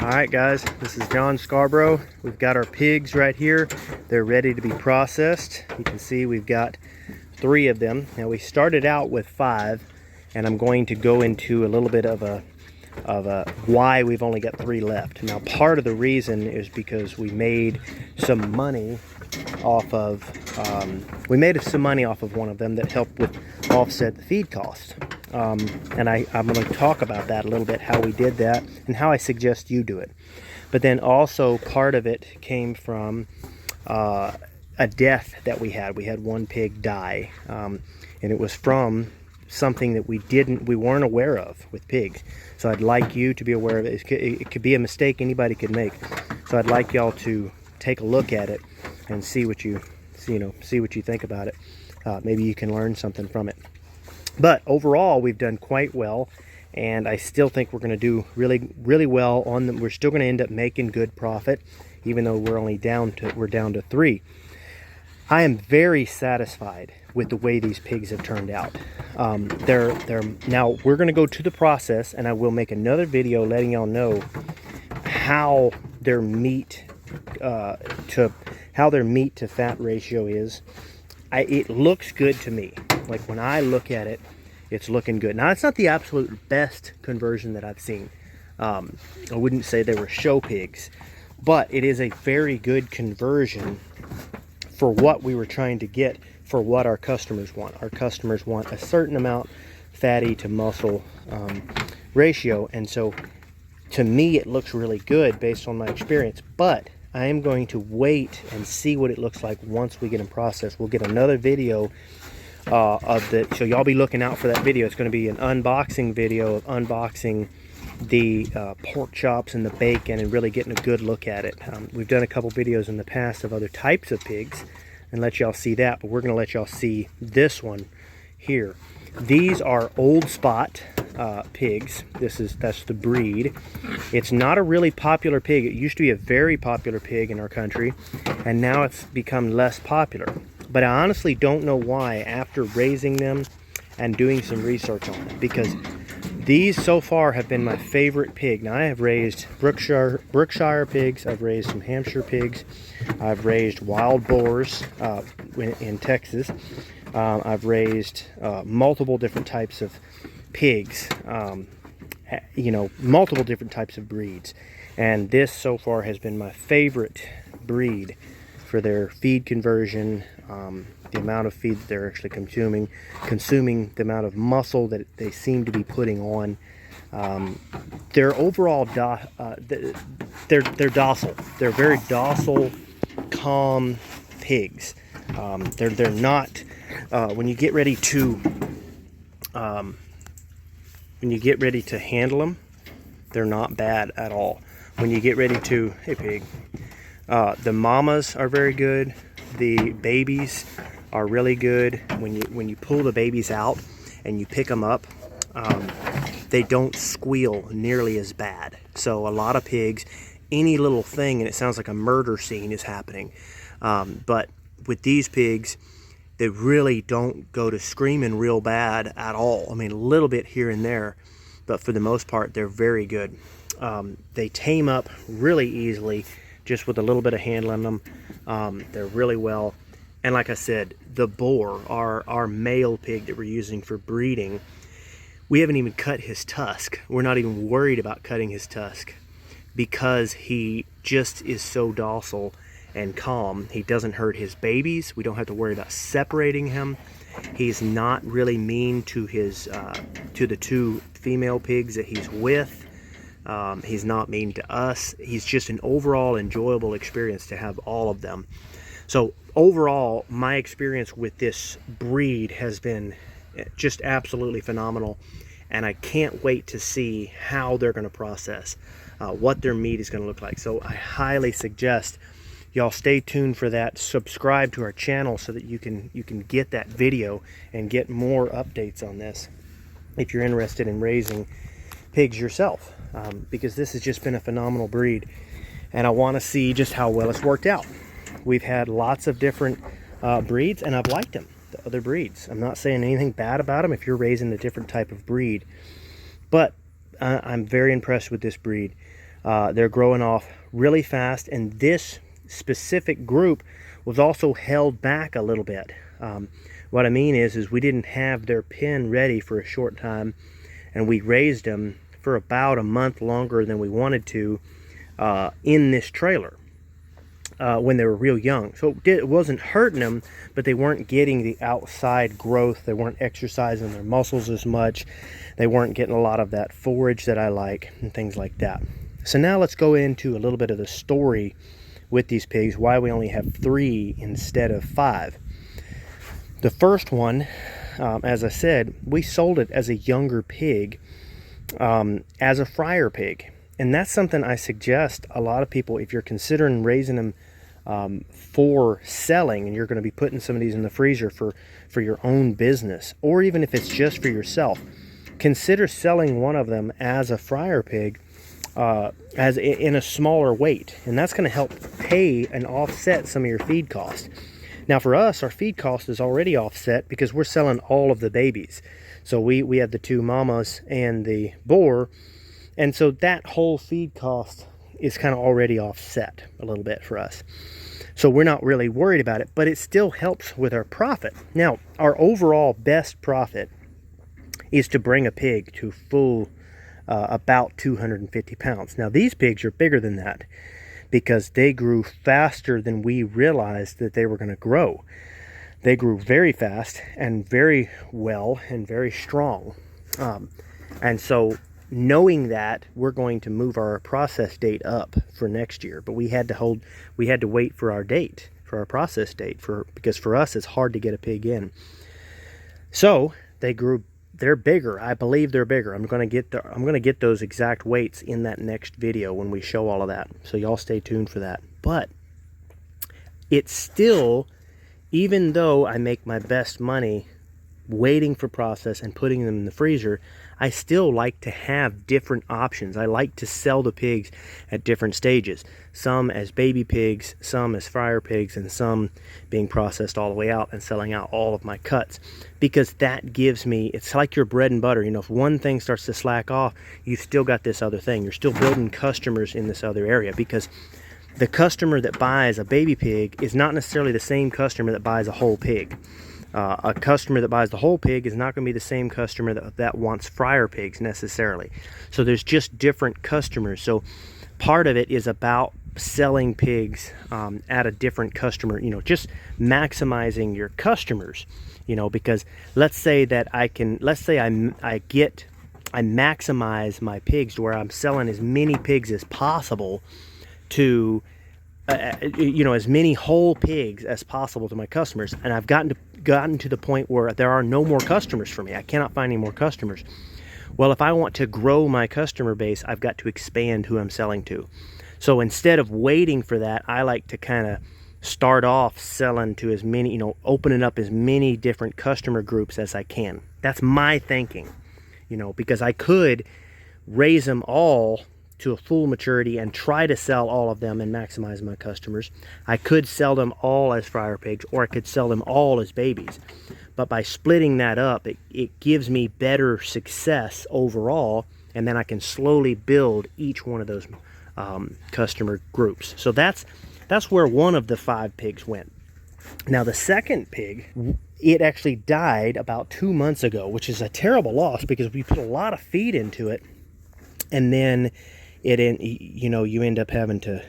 Alright guys, this is John Scarborough. We've got our pigs right here. They're ready to be processed. You can see we've got 3 of them. Now we started out with 5, and I'm going to go into a little bit of a why we've only got 3 left. Now part of the reason is because we made some money off of one of them that helped with offset the feed costs. And I'm going to talk about that a little bit, how we did that and how I suggest you do it. But then also part of it came from a death that we had. We had one pig die, and it was from something that we weren't aware of with pigs. So I'd like you to be aware of it. It could be a mistake anybody could make. So I'd like y'all to take a look at it and see what you think about it. Maybe you can learn something from it. But overall, we've done quite well, and I still think we're going to do really well on them. We're still going to end up making good profit, even though we're down to 3. I am very satisfied with the way these pigs have turned out. Now we're going to go to the process, and I will make another video letting y'all know how their meat to fat ratio is. It looks good to me. Like when I look at it, it's looking good. Now it's not the absolute best conversion that I've seen. I wouldn't say they were show pigs, but it is a very good conversion for what we were trying to get, for what our customers want. Our customers want a certain amount fatty to muscle ratio, and so to me it looks really good based on my experience. But I am going to wait and see what it looks like once we get them processed. We'll get another video so y'all be looking out for that video. It's going to be an unboxing video of unboxing the pork chops and the bacon and really getting a good look at it. We've done a couple videos in the past of other types of pigs and let y'all see that, but we're going to let y'all see this one here. These are Old Spot pigs. That's the breed. It's not a really popular pig. It used to be a very popular pig in our country, and now it's become less popular. But I honestly don't know why after raising them and doing some research on them, because these so far have been my favorite pig. Now I have raised Brookshire pigs, I've raised some Hampshire pigs, I've raised wild boars in Texas. I've raised multiple different types of pigs, multiple different types of breeds. And this so far has been my favorite breed for their feed conversion, the amount of feed that they're actually consuming, the amount of muscle that they seem to be putting on. They're overall, they're docile. They're very docile, calm pigs. They're not, when you get ready to handle them, they're not bad at all. When you get ready to, hey pig, the mamas are very good. The babies are really good. When you pull the babies out and you pick them up, they don't squeal nearly as bad. So a lot of pigs, any little thing and it sounds like a murder scene is happening. But with these pigs, they really don't go to screaming real bad at all. I mean, a little bit here and there, but for the most part, they're very good. They tame up really easily just with a little bit of handling them. They're really well. And like I said, the boar, our male pig that we're using for breeding, we haven't even cut his tusk. We're not even worried about cutting his tusk because he just is so docile and calm. He doesn't hurt his babies. We don't have to worry about separating him. He's not really mean to his to the 2 female pigs that he's with. He's not mean to us. He's just an overall enjoyable experience to have all of them. So overall, my experience with this breed has been just absolutely phenomenal, and I can't wait to see how they're going to process, what their meat is going to look like. So I highly suggest y'all stay tuned for that. Subscribe to our channel so that you can get that video and get more updates on this if you're interested in raising pigs yourself, because this has just been a phenomenal breed, and I want to see just how well it's worked out. We've had lots of different breeds, and I've liked them, the other breeds. I'm not saying anything bad about them if you're raising a different type of breed, but I'm very impressed with this breed. They're growing off really fast, and this specific group was also held back a little bit. What I mean is we didn't have their pen ready for a short time, and we raised them for about a month longer than we wanted to in this trailer when they were real young. So it wasn't hurting them, but they weren't getting the outside growth. They weren't exercising their muscles as much. They weren't getting a lot of that forage that I like and things like that. So now let's go into a little bit of the story with these pigs, why we only have 3 instead of 5. The first one, as I said, we sold it as a younger pig, as a fryer pig. And that's something I suggest a lot of people, if you're considering raising them for selling, and you're going to be putting some of these in the freezer for your own business, or even if it's just for yourself, consider selling one of them as a fryer pig, as in a smaller weight, and that's going to help pay and offset some of your feed costs. Now for us, our feed cost is already offset because we're selling all of the babies. So we have the 2 mamas and the boar, and so that whole feed cost is kind of already offset a little bit for us. So we're not really worried about it, but it still helps with our profit. Now, our overall best profit is to bring a pig to full about 250 pounds. Now these pigs are bigger than that because they grew faster than we realized that they were going to grow. They grew very fast and very well and very strong. And so knowing that, we're going to move our process date up for next year, but we had to wait for our date, for our process date, because for us it's hard to get a pig in. So they're bigger. I believe they're bigger. I'm going to get those exact weights in that next video when we show all of that. So y'all stay tuned for that. But it's still, even though I make my best money waiting for process and putting them in the freezer, I still like to have different options. I like to sell the pigs at different stages. Some as baby pigs, some as fryer pigs, and some being processed all the way out and selling out all of my cuts. Because that gives me, it's like your bread and butter. You know, if one thing starts to slack off, you've still got this other thing. You're still building customers in this other area, because the customer that buys a baby pig is not necessarily the same customer that buys a whole pig. A customer that buys the whole pig is not going to be the same customer that wants fryer pigs necessarily. So there's just different customers. So part of it is about selling pigs at a different customer, you know, just maximizing your customers, you know, because let's say that I maximize my pigs to where I'm selling as many pigs as possible to you know, as many whole pigs as possible to my customers, and I've gotten to the point where there are no more customers for me. I cannot find any more customers. Well, if I want to grow my customer base, I've got to expand who I'm selling to. So instead of waiting for that, I like to kind of start off selling to as many, you know, opening up as many different customer groups as I can. That's my thinking, you know, because I could raise them all to a full maturity and try to sell all of them and maximize my customers. I could sell them all as fryer pigs, or I could sell them all as babies. But by splitting that up, it gives me better success overall, and then I can slowly build each one of those customer groups. So that's where one of the 5 pigs went. Now the second pig, it actually died about 2 months ago, which is a terrible loss because we put a lot of feed into it, and then you end up having to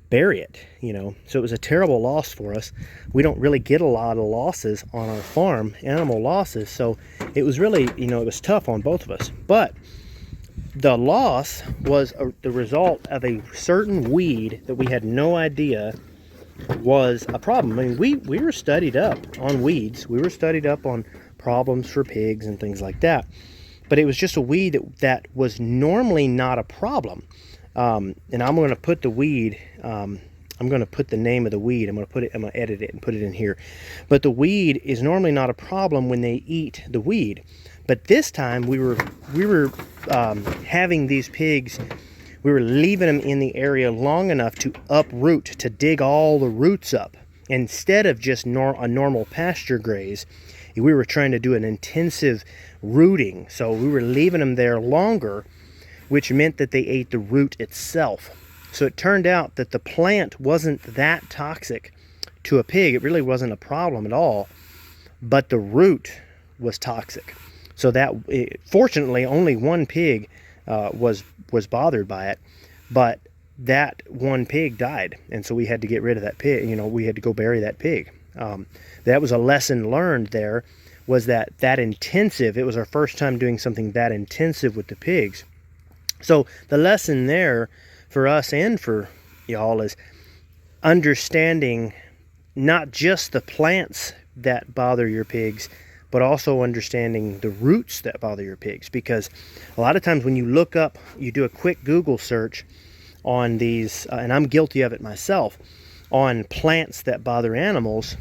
bury it, you know. So it was a terrible loss for us. We don't really get a lot of losses on our farm, animal losses, so it was really, you know, it was tough on both of us. But the loss was the result of a certain weed that we had no idea was a problem. I mean, we were studied up on weeds. We were studied up on problems for pigs and things like that. But it was just a weed that was normally not a problem. And I'm going to put the weed, I'm going to put the name of the weed, I'm going to edit it and put it in here. But the weed is normally not a problem when they eat the weed. But this time we were having these pigs, we were leaving them in the area long enough to uproot, to dig all the roots up. Instead of just a normal pasture graze, we were trying to do an intensive rooting. So we were leaving them there longer which meant that they ate the root itself. So it turned out that the plant wasn't that toxic to a pig. It really wasn't a problem at all, but the root was toxic. So that, fortunately, only one pig was bothered by it, but that one pig died, and so we had to get rid of that pig. You know, we had to go bury that pig. That was a lesson learned there, was that intensive. It was our first time doing something that intensive with the pigs. So the lesson there for us and for y'all is understanding not just the plants that bother your pigs, but also understanding the roots that bother your pigs. Because a lot of times when you look up, you do a quick Google search on these, and I'm guilty of it myself, on plants that bother animals,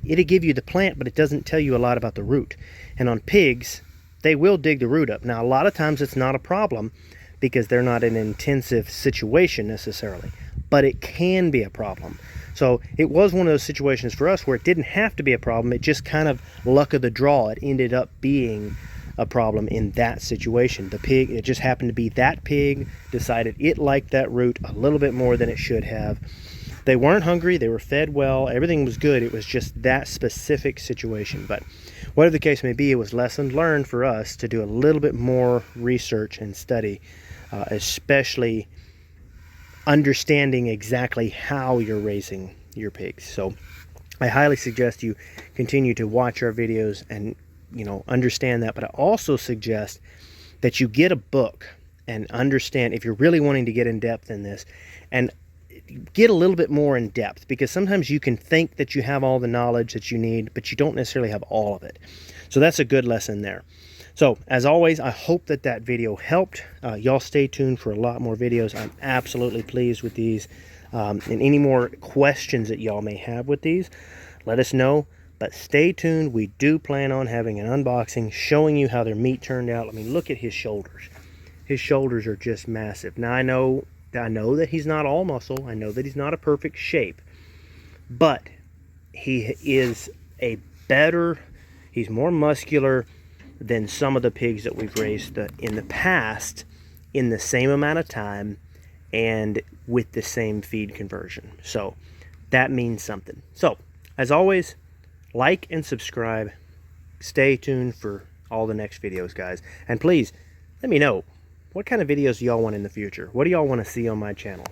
it'll give you the plant, but it doesn't tell you a lot about the root. And on pigs, they will dig the root up. Now, a lot of times it's not a problem because they're not in an intensive situation necessarily, but it can be a problem. So it was one of those situations for us where it didn't have to be a problem. It just kind of luck of the draw. It ended up being a problem in that situation. The pig, it just happened to be that pig decided it liked that root a little bit more than it should have. They weren't hungry, they were fed well, everything was good. It was just that specific situation. But whatever the case may be, it was lesson learned for us to do a little bit more research and study, especially understanding exactly how you're raising your pigs. So I highly suggest you continue to watch our videos and, you know, understand that. But I also suggest that you get a book and understand, if you're really wanting to get in depth in this, and get a little bit more in depth, because sometimes you can think that you have all the knowledge that you need, but you don't necessarily have all of it. So that's a good lesson there. So as always, I hope that that video helped. Y'all stay tuned for a lot more videos. I'm absolutely pleased with these. And any more questions that y'all may have with these, let us know. But stay tuned. We do plan on having an unboxing showing you how their meat turned out. I mean, look at his shoulders. His shoulders are just massive. Now I know that he's not all muscle. I know that he's not a perfect shape, but he is he's more muscular than some of the pigs that we've raised in the past in the same amount of time and with the same feed conversion. So that means something. So as always, like and subscribe. Stay tuned for all the next videos, guys. And please let me know, what kind of videos do y'all want in the future? What do y'all want to see on my channel?